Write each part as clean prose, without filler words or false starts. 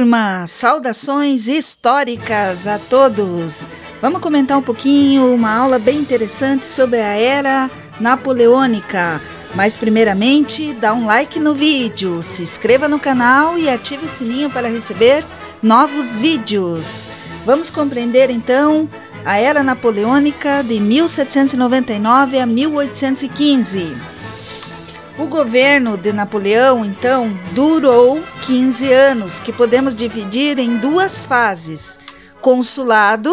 turma! Saudações históricas a todos! Vamos comentar um pouquinho, uma aula bem interessante sobre a Era Napoleônica. Mas primeiramente, dá um like no vídeo, se inscreva no canal e ative o sininho para receber novos vídeos. Vamos compreender então a Era Napoleônica de 1799 a 1815. O governo de Napoleão, então, durou 15 anos, que podemos dividir em duas fases. Consulado,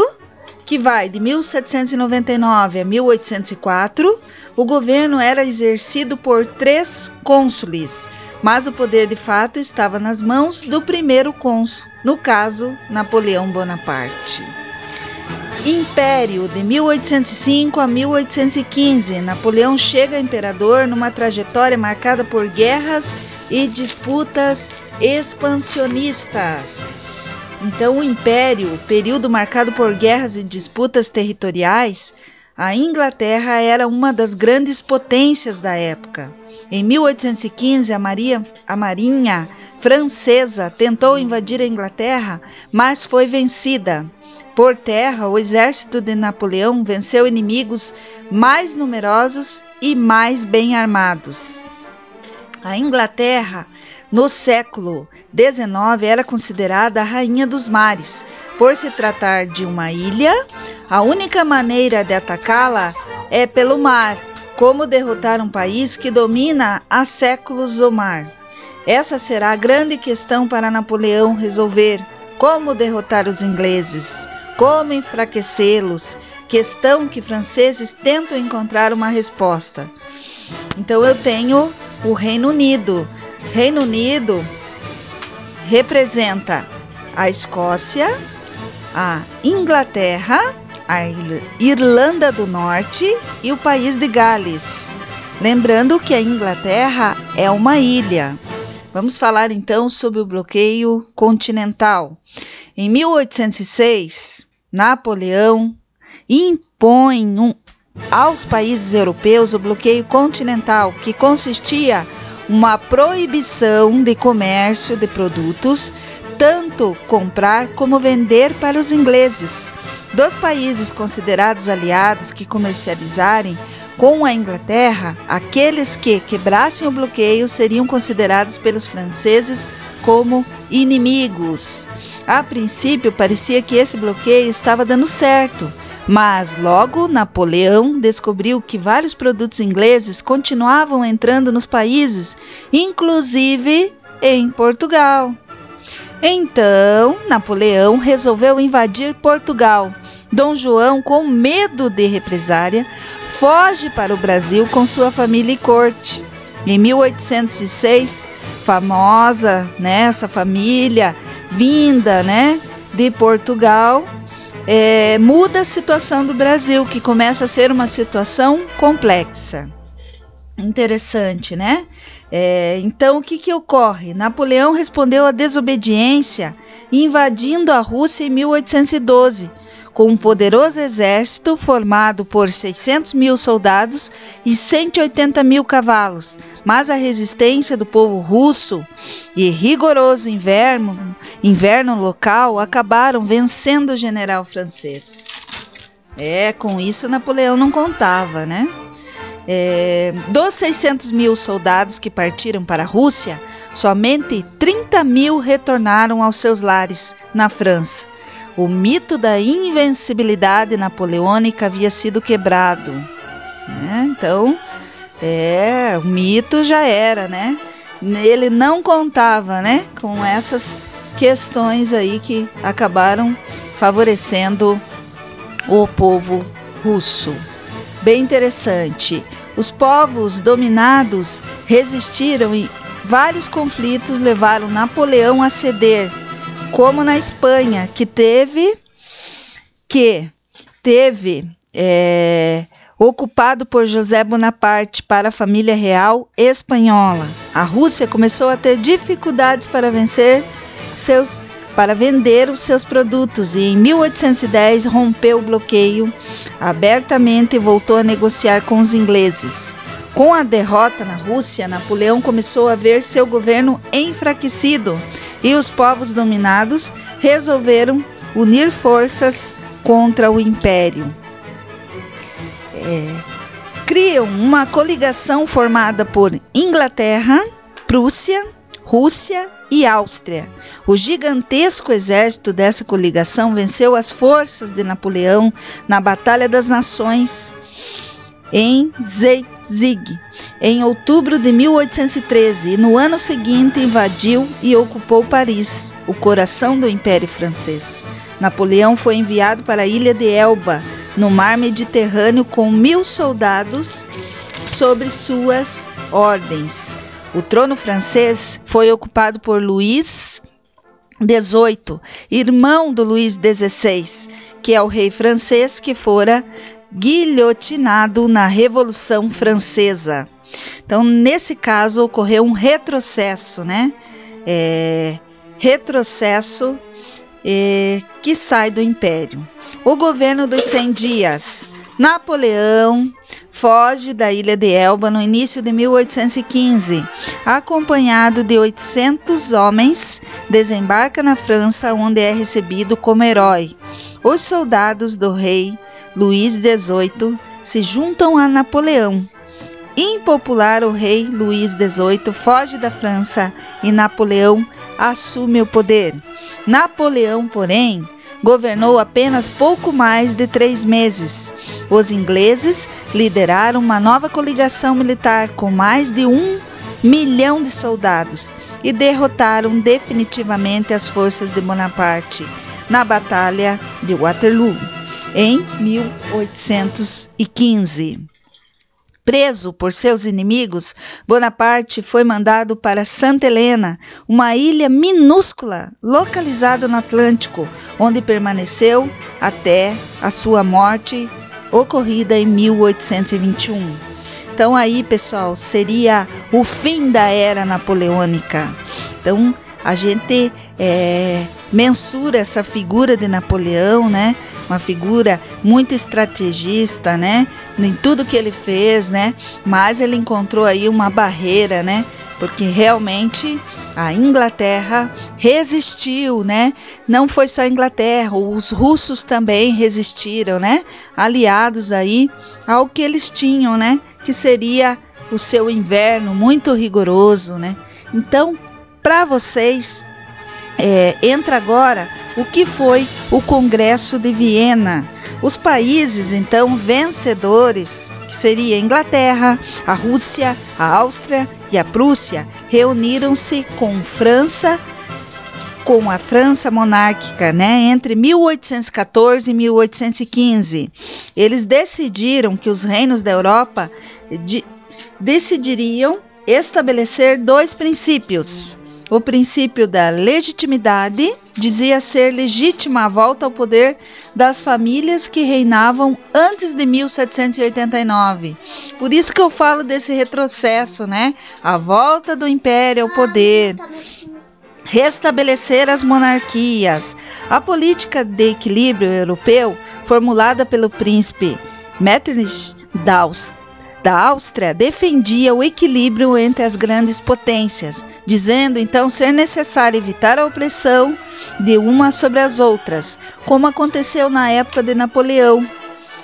que vai de 1799 a 1804, o governo era exercido por 3 cônsules, mas o poder de fato estava nas mãos do primeiro cônsul, no caso, Napoleão Bonaparte. Império, de 1805 a 1815, Napoleão chega imperador numa trajetória marcada por guerras e disputas expansionistas. Então, o Império, período marcado por guerras e disputas territoriais, a Inglaterra era uma das grandes potências da época. Em 1815, a Marinha francesa tentou invadir a Inglaterra, mas foi vencida. Por terra, o exército de Napoleão venceu inimigos mais numerosos e mais bem armados. A Inglaterra, no século XIX, era considerada a rainha dos mares. Por se tratar de uma ilha, a única maneira de atacá-la é pelo mar. Como derrotar um país que domina há séculos o mar? Essa será a grande questão para Napoleão resolver. Como derrotar os ingleses? Como enfraquecê-los? Questão que franceses tentam encontrar uma resposta. Então eu tenho o Reino Unido. Reino Unido representa a Escócia, a Inglaterra, a Irlanda do Norte e o país de Gales. Lembrando que a Inglaterra é uma ilha. Vamos falar então sobre o bloqueio continental. Em 1806, Napoleão impõe aos países europeus o bloqueio continental, que consistia em uma proibição de comércio de produtos, tanto comprar como vender para os ingleses. Dos países considerados aliados que comercializarem com a Inglaterra, aqueles que quebrassem o bloqueio seriam considerados pelos franceses como inimigos. A princípio, parecia que esse bloqueio estava dando certo, mas logo Napoleão descobriu que vários produtos ingleses continuavam entrando nos países, inclusive em Portugal. Então, Napoleão resolveu invadir Portugal. Dom João, com medo de represária, foge para o Brasil com sua família e corte. Em 1806, famosa, essa família vinda, de Portugal, muda a situação do Brasil, que começa a ser uma situação complexa. Interessante, né? Então, o que ocorre? Napoleão respondeu à desobediência, invadindo a Rússia em 1812, com um poderoso exército formado por 600 mil soldados e 180 mil cavalos. Mas a resistência do povo russo e rigoroso inverno local acabaram vencendo o general francês. Com isso Napoleão não contava, né? Dos 600 mil soldados que partiram para a Rússia, somente 30 mil retornaram aos seus lares na França. O mito da invencibilidade napoleônica havia sido quebrado. Então, o mito já era, Ele não contava, com essas questões aí que acabaram favorecendo o povo russo. Bem interessante. Os povos dominados resistiram e vários conflitos levaram Napoleão a ceder, como na Espanha, que teve ocupado por José Bonaparte para a família real espanhola. A Rússia começou a ter dificuldades para vender os seus produtos e em 1810 rompeu o bloqueio abertamente e voltou a negociar com os ingleses. Com a derrota na Rússia, Napoleão começou a ver seu governo enfraquecido e os povos dominados resolveram unir forças contra o Império. Criam uma coligação formada por Inglaterra, Prússia, Rússia e Áustria. O gigantesco exército dessa coligação venceu as forças de Napoleão na Batalha das Nações em Leipzig, em outubro de 1813, e no ano seguinte invadiu e ocupou Paris, o coração do Império Francês. Napoleão foi enviado para a ilha de Elba, no mar Mediterrâneo, com 1000 soldados sob suas ordens. O trono francês foi ocupado por Luís XVIII, irmão do Luís XVI, que é o rei francês que fora guilhotinado na Revolução Francesa. Então, nesse caso, ocorreu um retrocesso, né? Retrocesso que sai do Império. O governo dos 100 dias. Napoleão foge da ilha de Elba no início de 1815. Acompanhado de 800 homens, desembarca na França, onde é recebido como herói. Os soldados do rei Luís XVIII se juntam a Napoleão. Impopular, o rei Luís XVIII foge da França e Napoleão assume o poder. Napoleão, porém, governou apenas pouco mais de 3 meses. Os ingleses lideraram uma nova coligação militar com mais de 1 milhão de soldados e derrotaram definitivamente as forças de Bonaparte na Batalha de Waterloo, em 1815. Preso por seus inimigos, Bonaparte foi mandado para Santa Helena, uma ilha minúscula localizada no Atlântico, onde permaneceu até a sua morte, ocorrida em 1821. Então aí, pessoal, seria o fim da era napoleônica. Então, a gente mensura essa figura de Napoleão, né? Uma figura muito estrategista, né? Em tudo que ele fez, né? Mas ele encontrou aí uma barreira, né? Porque realmente a Inglaterra resistiu, né? Não foi só a Inglaterra, os russos também resistiram, né? Aliados aí ao que eles tinham, né? Que seria o seu inverno muito rigoroso, né? Então, para vocês, entra agora o que foi o Congresso de Viena. Os países, então, vencedores, que seria a Inglaterra, a Rússia, a Áustria e a Prússia, reuniram-se com a França monárquica, né, entre 1814 e 1815. Eles decidiram que os reinos da Europa decidiriam estabelecer 2 princípios. O princípio da legitimidade dizia ser legítima a volta ao poder das famílias que reinavam antes de 1789. Por isso que eu falo desse retrocesso, né? A volta do império ao poder, restabelecer as monarquias. A política de equilíbrio europeu, formulada pelo príncipe Metternich da Áustria, defendia o equilíbrio entre as grandes potências, dizendo então ser necessário evitar a opressão de uma sobre as outras, como aconteceu na época de Napoleão,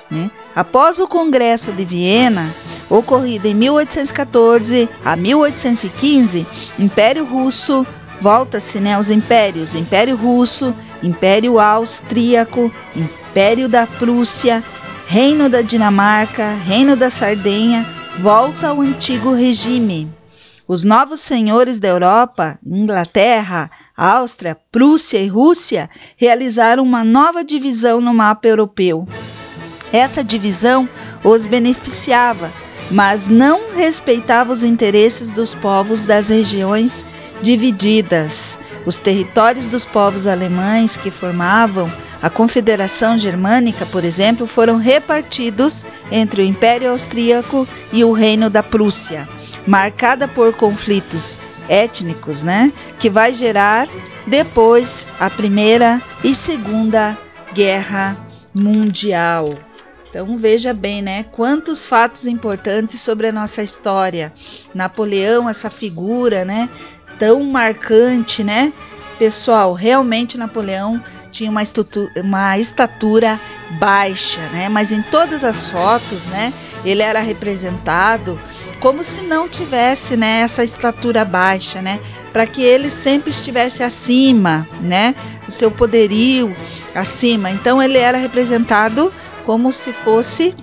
né? Após o Congresso de Viena, ocorrido em 1814 a 1815, Império Russo, volta-se, né, os impérios, Império Russo, Império Austríaco, Império da Prússia, Reino da Dinamarca, Reino da Sardenha, volta ao antigo regime. Os novos senhores da Europa, Inglaterra, Áustria, Prússia e Rússia, realizaram uma nova divisão no mapa europeu. Essa divisão os beneficiava, mas não respeitava os interesses dos povos das regiões divididas. Os territórios dos povos alemães que formavam a Confederação Germânica, por exemplo, foram repartidos entre o Império Austríaco e o Reino da Prússia, marcada por conflitos étnicos, né, que vai gerar depois a Primeira e Segunda Guerra Mundial. Então veja bem, né? Quantos fatos importantes sobre a nossa história. Napoleão, essa figura, né? Tão marcante, né? Pessoal, realmente Napoleão tinha uma estatura baixa, né? Mas em todas as fotos, né? Ele era representado como se não tivesse, né? Essa estatura baixa, né? Para que ele sempre estivesse acima, né? O seu poderio acima. Então ele era representado como se fosse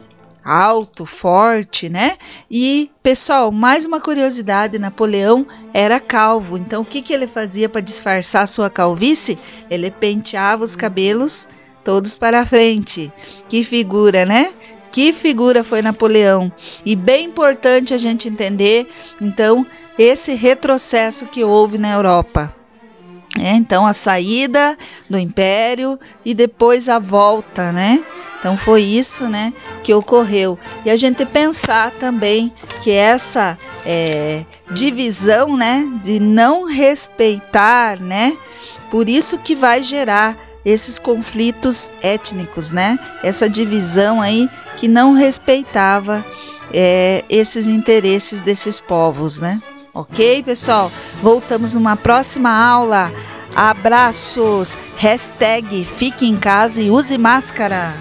alto, forte, né? E, pessoal, mais uma curiosidade, Napoleão era calvo. Então, o que ele fazia para disfarçar sua calvície? Ele penteava os cabelos todos para frente. Que figura, né? Que figura foi Napoleão. E bem importante a gente entender, então, esse retrocesso que houve na Europa. Então, a saída do Império e depois a volta, né? Então, foi isso, né, que ocorreu. E a gente pensar também que essa divisão, né, de não respeitar, né, por isso que vai gerar esses conflitos étnicos, né? Essa divisão aí que não respeitava esses interesses desses povos, né? Ok, pessoal? Voltamos numa próxima aula. Abraços. #fique em casa e use máscara.